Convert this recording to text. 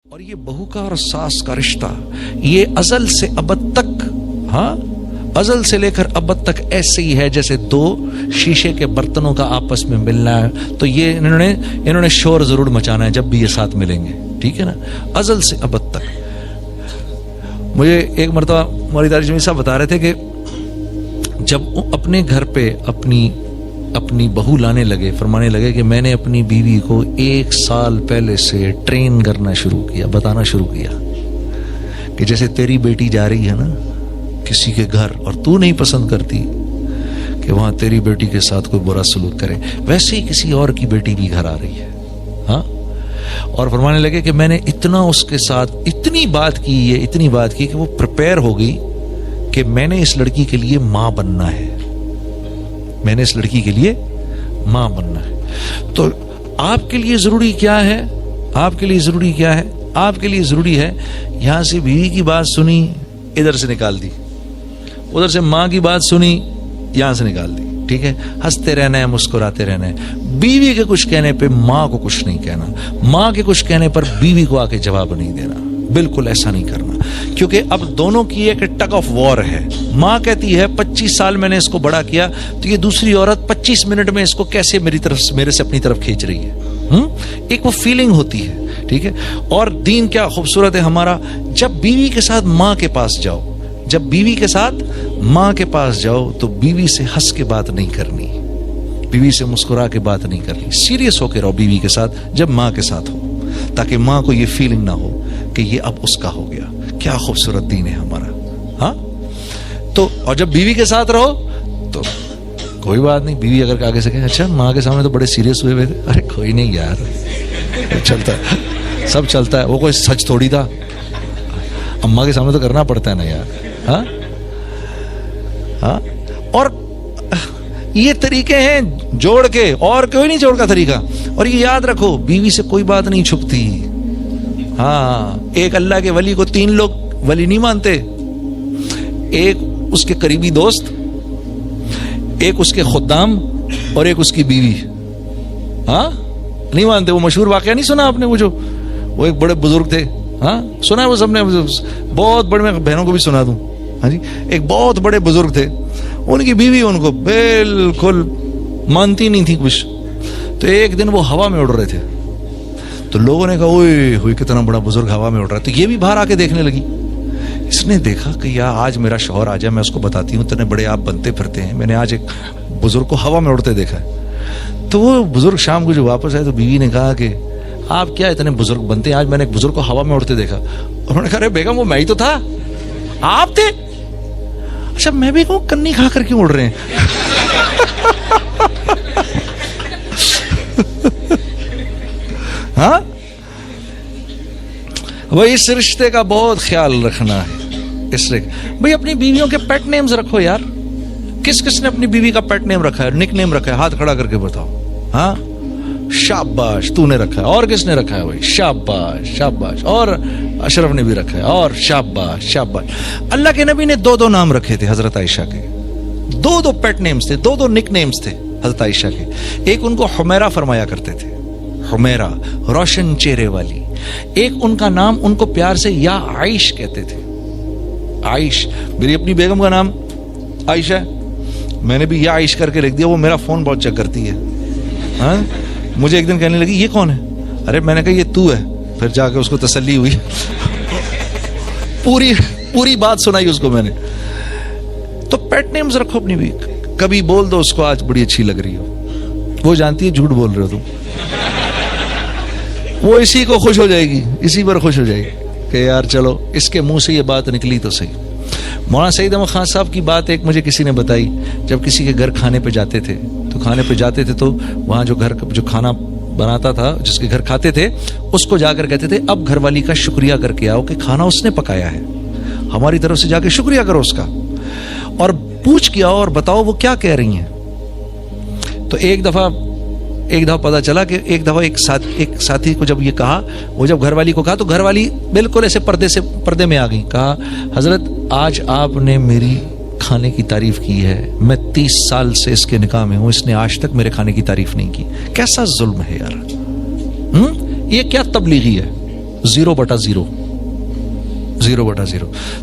اور یہ بہو کا اور ساس کا رشتہ یہ ازل سے ابد تک، ہاں ازل سے لے کر ابد تک ایسے ہی ہے جیسے دو شیشے کے برتنوں کا آپس میں ملنا ہے. تو یہ انہوں نے شور ضرور مچانا ہے جب بھی یہ ساتھ ملیں گے، ٹھیک ہے نا، ازل سے ابد تک. مجھے ایک مرتبہ مولانا طارق جمیل صاحب بتا رہے تھے کہ جب اپنے گھر پہ اپنی بہو لانے لگے، فرمانے لگے کہ میں نے اپنی بیوی کو 1 سال پہلے سے ٹرین کرنا شروع کیا، بتانا شروع کیا کہ جیسے تیری بیٹی جا رہی ہے نا کسی کے گھر اور تو نہیں پسند کرتی کہ وہاں تیری بیٹی کے ساتھ کوئی برا سلوک کرے، ویسے ہی کسی اور کی بیٹی بھی گھر آ رہی ہے. ہاں، اور فرمانے لگے کہ میں نے اتنا اس کے ساتھ اتنی بات کی کہ وہ پریپیئر ہو گئی کہ میں نے اس لڑکی کے لیے ماں بننا ہے، میں نے اس لڑکی کے لیے ماں بننا ہے. تو آپ کے لیے ضروری کیا ہے؟ آپ کے لیے ضروری کیا ہے؟ آپ کے لیے ضروری ہے یہاں سے بیوی کی بات سنی، ادھر سے نکال دی، ادھر سے ماں کی بات سنی، یہاں سے نکال دی، ٹھیک ہے. ہنستے رہنا ہے، مسکراتے رہنا ہے. بیوی کے کچھ کہنے پہ ماں کو کچھ نہیں کہنا، ماں کے کچھ کہنے پر بیوی کو آ کے جواب نہیں دینا، بالکل ایسا نہیں کرنا. کیونکہ اب دونوں کی ایک ٹگ آف وار ہے. ماں کہتی ہے 25 سال میں نے اس کو بڑا کیا، تو یہ دوسری عورت 25 منٹ میں اس کو کیسے میرے سے اپنی طرف کھینچ رہی ہے. ایک وہ فیلنگ ہوتی ہے، ٹھیک ہے. اور دین کیا خوبصورت ہے ہمارا، جب بیوی کے ساتھ ماں کے پاس جاؤ، جب بیوی کے ساتھ ماں کے پاس جاؤ تو بیوی سے ہنس کے بات نہیں کرنی، بیوی سے مسکرا کے بات نہیں کرنی، سیریس ہو کے رہو بیوی کے ساتھ جب ماں کے ساتھ ہو، تاکہ ماں کو یہ فیلنگ نہ ہو کہ یہ اب اس کا ہو گیا. کیا خوبصورت دین ہے ہمارا. ہاں، تو اور جب بیوی کے ساتھ رہو تو کوئی بات نہیں، بیوی اگر آگے سے کہے اچھا ماں کے سامنے تو بڑے سیریس ہوئے تھے، ارے کوئی نہیں یار، چلتا ہے، سب چلتا ہے، وہ کوئی سچ تھوڑی تھا، اماں کے سامنے تو کرنا پڑتا ہے نا یار. ہاں ہاں. اور یہ طریقے ہیں جوڑ کے، اور کوئی نہیں جوڑ کا طریقہ. اور یہ یاد رکھو بیوی سے کوئی بات نہیں چھپتی. ہاں، ایک اللہ کے ولی کو 3 لوگ ولی نہیں مانتے، ایک اس کے قریبی دوست، ایک اس کے خدام، اور ایک اس کی بیوی. ہاں نہیں مانتے. وہ مشہور واقعہ نہیں سنا آپ نے، وہ ایک بڑے بزرگ تھے، ہاں سنا ہے وہ سب نے، بہت بڑے، میں بہنوں کو بھی سنا دوں. ہاں جی، ایک بہت بڑے بزرگ تھے، ان کی بیوی ان کو بالکل مانتی نہیں تھی کچھ. تو ایک دن وہ ہوا میں اڑ رہے تھے، تو لوگوں نے کہا اوئے ہوئی کتنا بڑا بزرگ ہوا میں اڑ رہا ہے. تو یہ بھی باہر آ کے دیکھنے لگی. اس نے دیکھا کہ یار آج میرا شوہر آ جائے، میں اس کو بتاتی ہوں اتنے بڑے آپ بنتے پھرتے ہیں، میں نے آج ایک بزرگ کو ہوا میں اڑتے دیکھا ہے. تو وہ بزرگ شام کو جو واپس آئے تو بیوی نے کہا کہ آپ کیا اتنے بزرگ بنتے ہیں، آج میں نے ایک بزرگ کو ہوا میں اڑتے دیکھا. انہوں نے کہا ارے بیگم وہ میں ہی تو تھا، آپ تھے. اچھا میں بھی کہوں کنی کھا کر کیوں اڑ رہے ہیں. ہاں، وہ اس رشتے کا بہت خیال رکھنا ہے. اس لیے بھائی اپنی بیویوں کے پیٹ نیمز رکھو یار. کس کس نے اپنی بیوی کا پیٹ نیم رکھا ہے، نک نیم رکھا ہے؟ ہاتھ کھڑا کر کے بتاؤ. ہاں شاباش تو نے رکھا ہے. اور کس نے رکھا ہے بھائی؟ شاباش شاباش. اور اشرف نے بھی رکھا ہے. اور شاباش شاباش. اللہ کے نبی نے 2 نام رکھے تھے حضرت عائشہ کے، 2 پیٹ نیمز تھے، 2 نک نیمز تھے حضرت عائشہ کے. ایک ان کو حمیرہ فرمایا کرتے تھے، حمیرہ روشن چہرے والی. ایک ان کا نام ان کو پیار سے یا عائش کہتے تھے. عائش، میری اپنی بیگم کا نام عائشہ ہے، میں نے بھی یا عائش کر کے لکھ دیا. وہ میرا فون بہت چیک کرتی ہے. ہاں، مجھے ایک دن کہنے لگی یہ کون ہے؟ ارے میں نے کہا یہ تو ہے. پھر جا کے اس کو تسلی ہوئی، پوری بات سنائی اس کو میں نے. تو پیٹ نیمز رکھو اپنی بھی. کبھی بول دو اس کو آج بڑی اچھی لگ رہی ہو، وہ جانتی ہے جھوٹ بول رہے ہو تم، وہ اسی کو خوش ہو جائے گی، اسی پر خوش ہو جائے گی کہ یار چلو اس کے منہ سے یہ بات نکلی تو صحیح. مولانا سعید احمد خان صاحب کی بات ایک مجھے کسی نے بتائی. جب کسی کے گھر کھانے پہ جاتے تھے تو وہاں جو کھانا بناتا تھا، جس کے گھر کھاتے تھے، اس کو جا کر کہتے تھے اب گھر والی کا شکریہ کر کے آؤ کہ کھانا اس نے پکایا ہے، ہماری طرف سے جا کے شکریہ کرو اس کا، اور پوچھ کے آؤ اور بتاؤ وہ کیا کہہ رہی ہیں. تو ایک دفعہ پتا چلا کہ ایک دفعہ ایک ساتھی کو جب یہ کہا، وہ جب گھر والی کو کہا تو گھر والی بالکل ایسے پردے میں آ گئی. کہا حضرت آج آپ نے میری کھانے کی تعریف کی ہے، میں 30 سال سے اس کے نکاح میں ہوں، اس نے آج تک میرے کھانے کی تعریف نہیں کی. کیسا ظلم ہے یار. یہ کیا تبلیغی ہے. 0/0, 0/0।